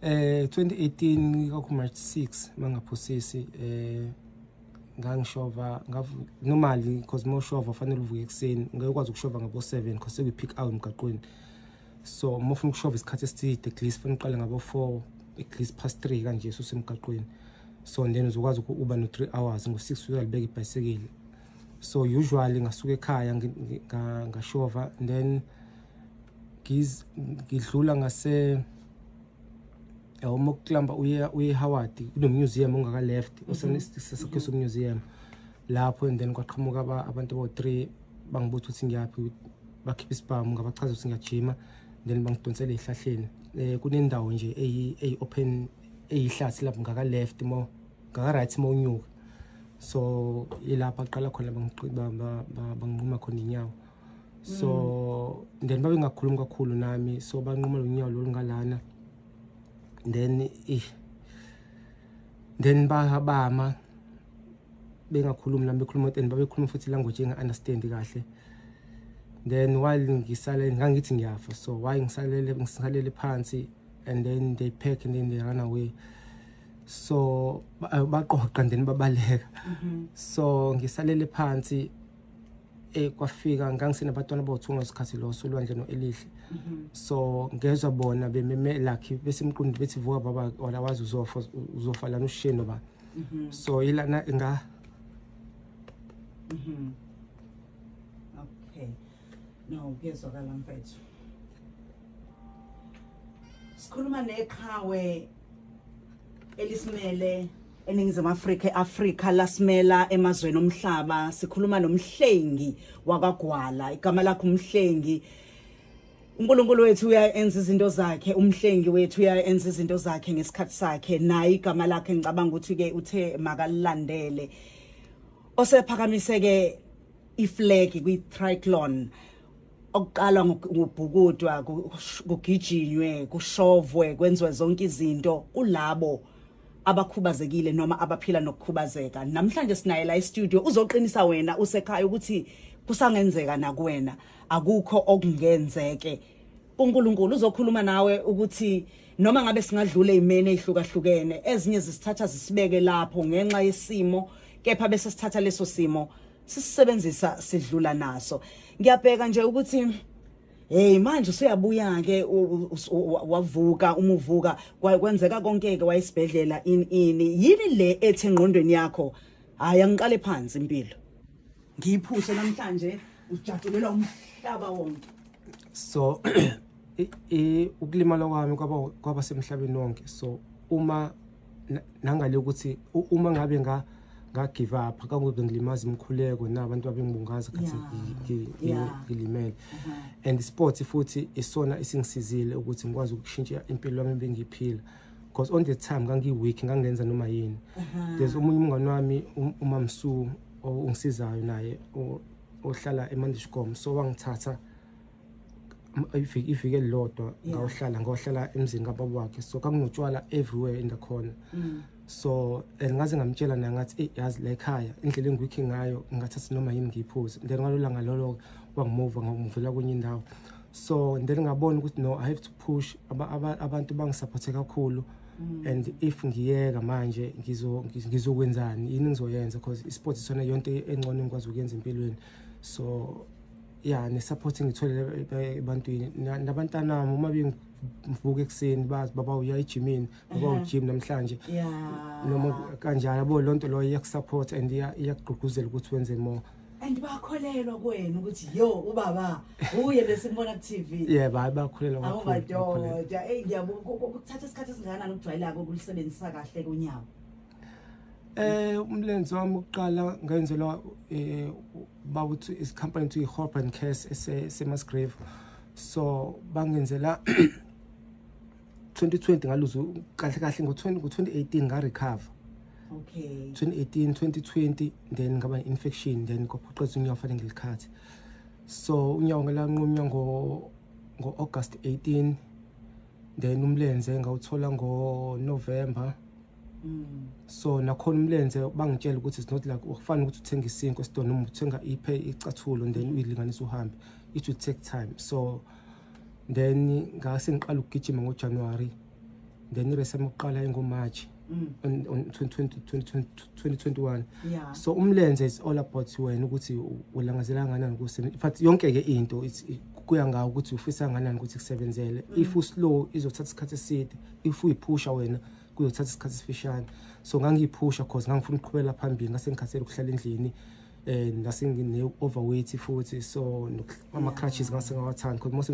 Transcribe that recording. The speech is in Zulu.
2018 ka March 6 mangaphosisi ngangishova normally because more shova fanele uvuke ekseni ngekwazi ukushova ngabo 7 because we pick out emgaqweni so mofuna ukushova isikhathi eside at least fanele uqale ngabo 4 at least past 3 kanje usemgaqweni so then uzokwazi ukuba no 3 hours ngo6 uyalibeka ibhayisikili so usually ngasuka ekhaya ngashova then ngidlula ngase umokuhlamba uye Howard kuno museum ongaka left osenisisakhe so museum lapho and then kwaqhamuka abantu abo3 bangibutha ukuthi ngiyaphi bakhipha isibhamu ngabachaza ukuthi ngiyajima then bangidonsela ehlahleni kunendawo nje eyi open eyihlathi lapho ngaka left mo ngaka right mo unyuka so ilapha aqala khona banginquma khona inyawo so then babe ngakhuluma kakhulu nami so banquma lo nyawo lo ngalana then bahabama bengakhulumi nami bekhuluma and babekhuluma futhi language enga understand kahle then while ngisale ngangithi ngiyafa so why ngisalele phansi and then they pack and then they run away so baqoqa then babaleka so ngisalele phansi kwafika ngangisena abantwana bawuthunga isikhathi lo solwandle no elihle so ngezwe bona bememe lucky besimqundi bethi vuka baba wala wazi uzofa lana usheno ba so ilana nga okay no ngezwakala mfethu sikhuluma neqhawe elisimele eningizimu Afrika lasimela emazweni omhlaba sikhuluma nomhlengi wakagwala igama lakho umhlengi uNkulunkulu wethu uyayenza izinto zakhe umhlengi wethu uyayenza izinto zakhe ngesikhathi sakhe naye igama lakhe ngicabanga ukuthi ke uthe makalandele osephakamiseke iflag kwi-triathlon okuqala ngobhukudwa kugijinywe kushovwe kwenziwe zonke izinto kulabo abakhubazekile noma abaphila nokukhubazeka namhlanje sinaye la e-studio uzoqinisa wena usekhaya ukuthi kusangenzeka nakuwena akukho okungenzeke uNkulunkulu uzokhuluma nawe ukuthi noma ngabe singadlula ezimene ezihlukahlukene ezinye zisithatha zisibeke lapho ngenxa yesimo kepha bese sithatha leso simo sisebenzisa sidlula naso ngiyabheka nje ukuthi hey manje usuyabuya ke wavuka umuvuka kwenzeka konke ke wayesibhedlela yini le ethi engqondweni yakho hayi angiqale phansi impilo ngiyiphushe namhlanje ujatshulelwa umhlaba wonke so ukulimala kwami kwaba semhlabeni wonke so uma nangale ukuthi uma ngabe give up akangube ngilimaza imkhuleko nabantu abengibungaza kathi ngilimele and sports futhi isona isingisizile ukuthi ngikwazi ukushintsha impilo yami bengiphila because on the time ngangiweak ngangenza noma yini there's umunye umngane wami uMamsu ongisizayo naye ohlala eMandishkom so wangithatha ifike lodwa ngahlala emzini kababa wakhe so kanginotshwala everywhere in the corner so ngaze ngamtshela naye ngathi yazi la ekhaya indlela engikho ngayo ngathatha noma yini ngiyiphuze then ngalolanga lolo wangimuvela kwenye indawo so then ngabona ukuthi no I have to push abantu bangisupport kakhulu and if ngiyeka manje ngizokwenzani yini ngizoyenza because isport isona yonke engcono ngikwazi ukuyenza empilweni so yeah ne supporting ngitholela ebantwini nabantwana uma bengivuka ekseni bazi baba uya ejimini baba ujim namhlanje noma kanjalo yabo lonto lo iyakusupport and iyakugqugquzela ukuthi wenze more and bakholelwa kuwena ukuthi yo ubaba uye lesimona ku TV yeah bakholelwa kakhulu awumadoda ngiyabonga ukuthatha isikhathi esingakanani ukujwayelaka ukulisebenzisa kahle kunyawo umlenze wami uqala ngenzelwa babuthi is company to Hope and Case eseMasgrave so bangenzela 2020 ngaluzu kahle ngo2018 nga recover okay 2018 2020 then ngaba infection then kophoqeza unyawo fanele ngilikhathi so unyawo ngalanqunywa ngo August 18 then umlenze ngawuthola ngo November so nakhona umlenze bangitshela ukuthi it's not like ukufana ukuthi uthenga isinko esitolo noma uthenga icathulo and then uyilinganisa uhambe it will take time so then ngase ngiqala ukugijima ngoJanuary then i-race yami yokuqala ingoMarch on 2021. Yeah. So umlenze is all about wena ukuthi ulangazela kanani kusebenza. In fact yonke ke into kuya ngawo ukuthi ufisa kanani ukuthi kusebenzele. If slow izothatha isikhathi eside, if uyiphusha wena kuyothatha isikhathi esifishane. So ngangiyiphusha because ngangifuna ukuqhubela phambili ngase ngikhathele ukuhlala endlini and ngase ngine overweight futhi so ama crutches ngase ngawathanda because